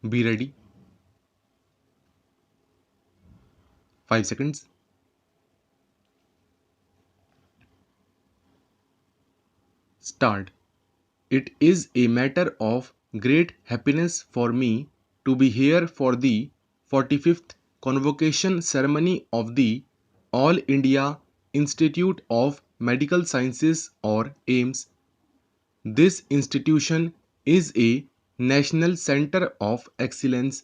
Be ready. 5 seconds. Start. It is a matter of great happiness for me to be here for the 45th Convocation ceremony of the All India Institute of Medical Sciences or AIIMS. This institution is a national center of excellence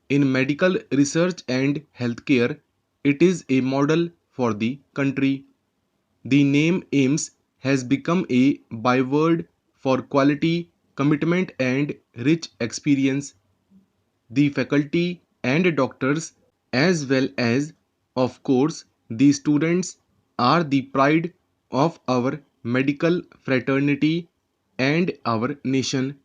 in medical research and healthcare. It is a model for the country. The name AIIMS has become a byword for quality, commitment, and rich experience. The faculty and doctors, as well as, of course, the students, are the pride of our medical fraternity and our nation.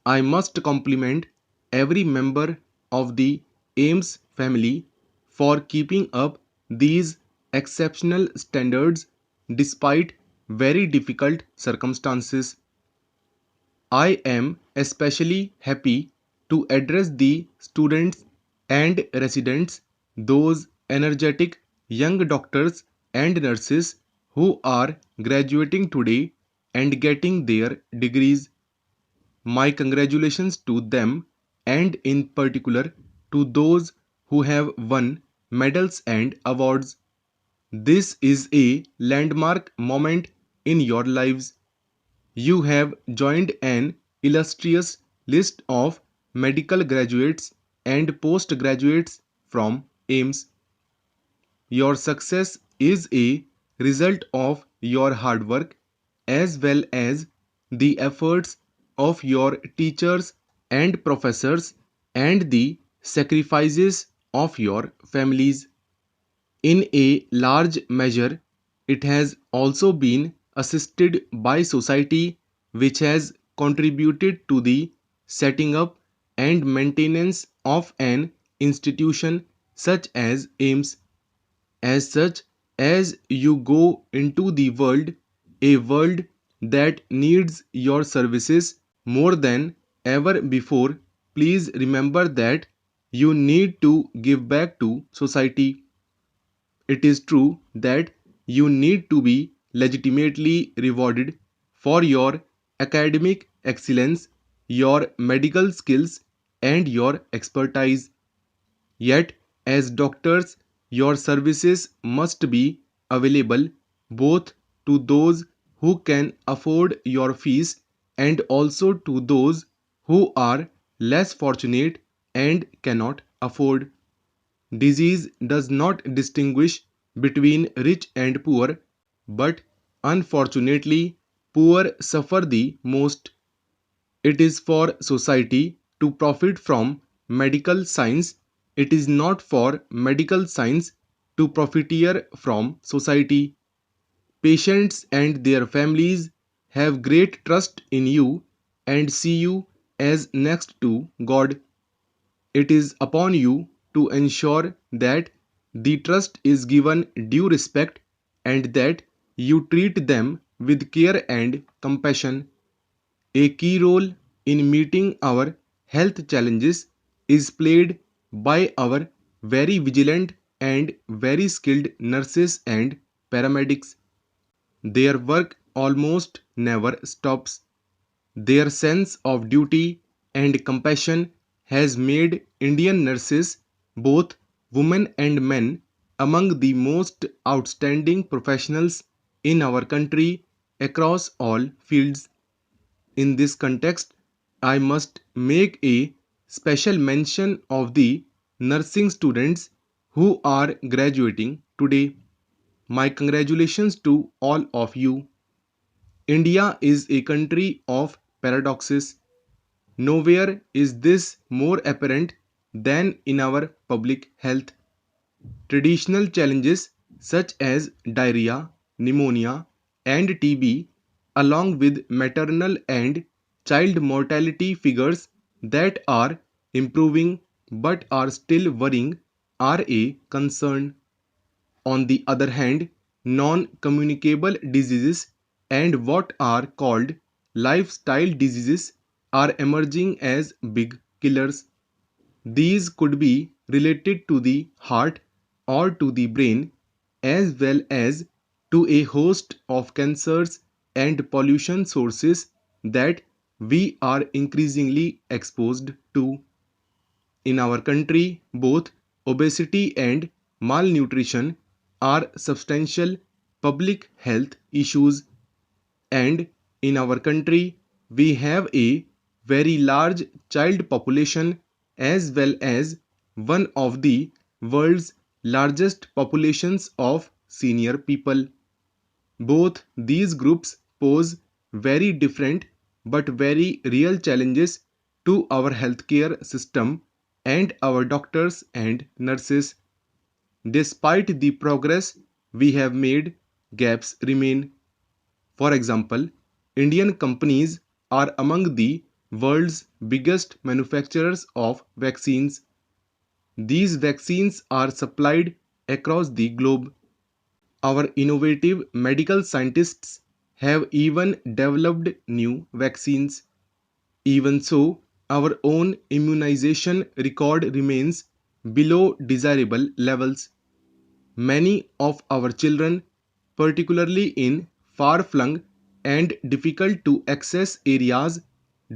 I must compliment every member of the AIIMS family for keeping up these exceptional standards despite very difficult circumstances. I am especially happy to address the students and residents, those energetic young doctors and nurses who are graduating today and getting their degrees. My congratulations to them, and in particular to those who have won medals and awards. This is a landmark moment in your lives. You have joined an illustrious list of medical graduates and postgraduates from AIIMS. Your success is a result of your hard work as well as the efforts of your teachers and professors and the sacrifices of your families. In a large measure, it has also been assisted by society, which has contributed to the setting up and maintenance of an institution such as AIIMS. As such, as you go into the world, a world that needs your services more than ever before, please remember that you need to give back to society. It is true that you need to be legitimately rewarded for your academic excellence, your medical skills, and your expertise. Yet, as doctors, your services must be available both to those who can afford your fees and also to those who are less fortunate and cannot afford. Disease does not distinguish between rich and poor, but unfortunately, poor suffer the most. It is for society to profit from medical science. It is not for medical science to profiteer from society. Patients and their families have great trust in you and see you as next to God. It is upon you to ensure that the trust is given due respect and that you treat them with care and compassion. A key role in meeting our health challenges is played by our very vigilant and very skilled nurses and paramedics. Their work almost never stops. Their sense of duty and compassion has made Indian nurses, both women and men, among the most outstanding professionals in our country across all fields. In this context, I must make a special mention of the nursing students who are graduating today. My congratulations to all of you. India is a country of paradoxes. Nowhere is this more apparent than in our public health. Traditional challenges such as diarrhea, pneumonia, and TB, along with maternal and child mortality figures that are improving but are still worrying, are a concern. On the other hand, non-communicable diseases and what are called lifestyle diseases are emerging as big killers. These could be related to the heart or to the brain, as well as to a host of cancers and pollution sources that we are increasingly exposed to. In our country, both obesity and malnutrition are substantial public health issues, and in our country, we have a very large child population as well as one of the world's largest populations of senior people. Both these groups pose very different but very real challenges to our healthcare system and our doctors and nurses. Despite the progress we have made, gaps remain. For example, Indian companies are among the world's biggest manufacturers of vaccines. These vaccines are supplied across the globe. Our innovative medical scientists have even developed new vaccines. Even so, our own immunization record remains below desirable levels. Many of our children, particularly in far flung and difficult to access areas,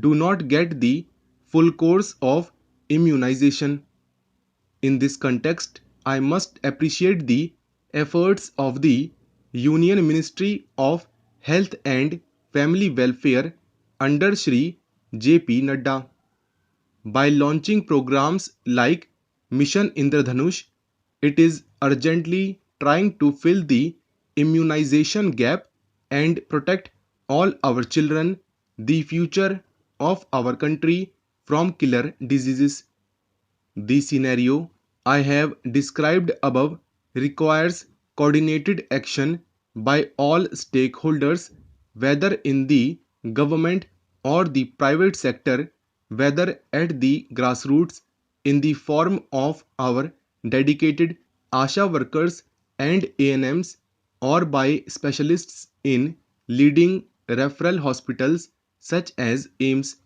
do not get the full course of immunization. In this context, I must appreciate the efforts of the Union Ministry of Health and Family Welfare under Shri J.P. Nadda. By launching programs like Mission Indradhanush, it is urgently trying to fill the immunization gap and protect all our children, the future of our country, from killer diseases. The scenario I have described above requires coordinated action by all stakeholders, whether in the government or the private sector, whether at the grassroots in the form of our dedicated ASHA workers and ANMs, or by specialists in leading referral hospitals such as AIIMS.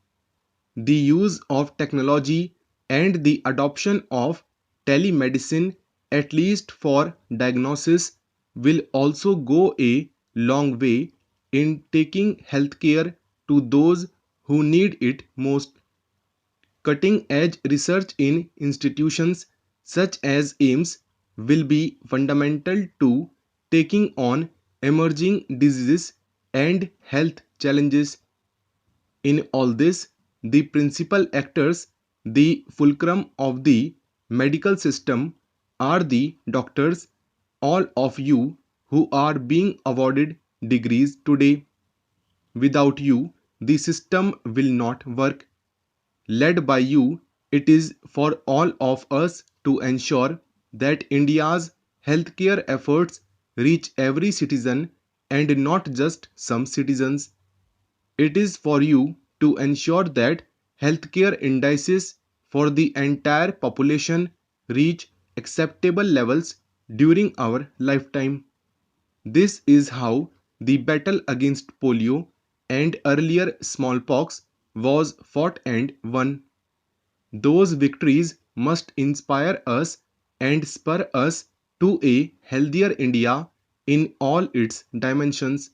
The use of technology and the adoption of telemedicine, at least for diagnosis, will also go a long way in taking healthcare to those who need it most. Cutting edge research in institutions such as AIIMS will be fundamental to taking on emerging diseases and health challenges. In all this, the principal actors, the fulcrum of the medical system, are the doctors, all of you who are being awarded degrees today. Without you, the system will not work. Led by you, it is for all of us to ensure that India's healthcare efforts reach every citizen and not just some citizens. It is for you to ensure that healthcare indices for the entire population reach acceptable levels during our lifetime. This is how the battle against polio and earlier smallpox was fought and won. Those victories must inspire us and spur us to a healthier India in all its dimensions.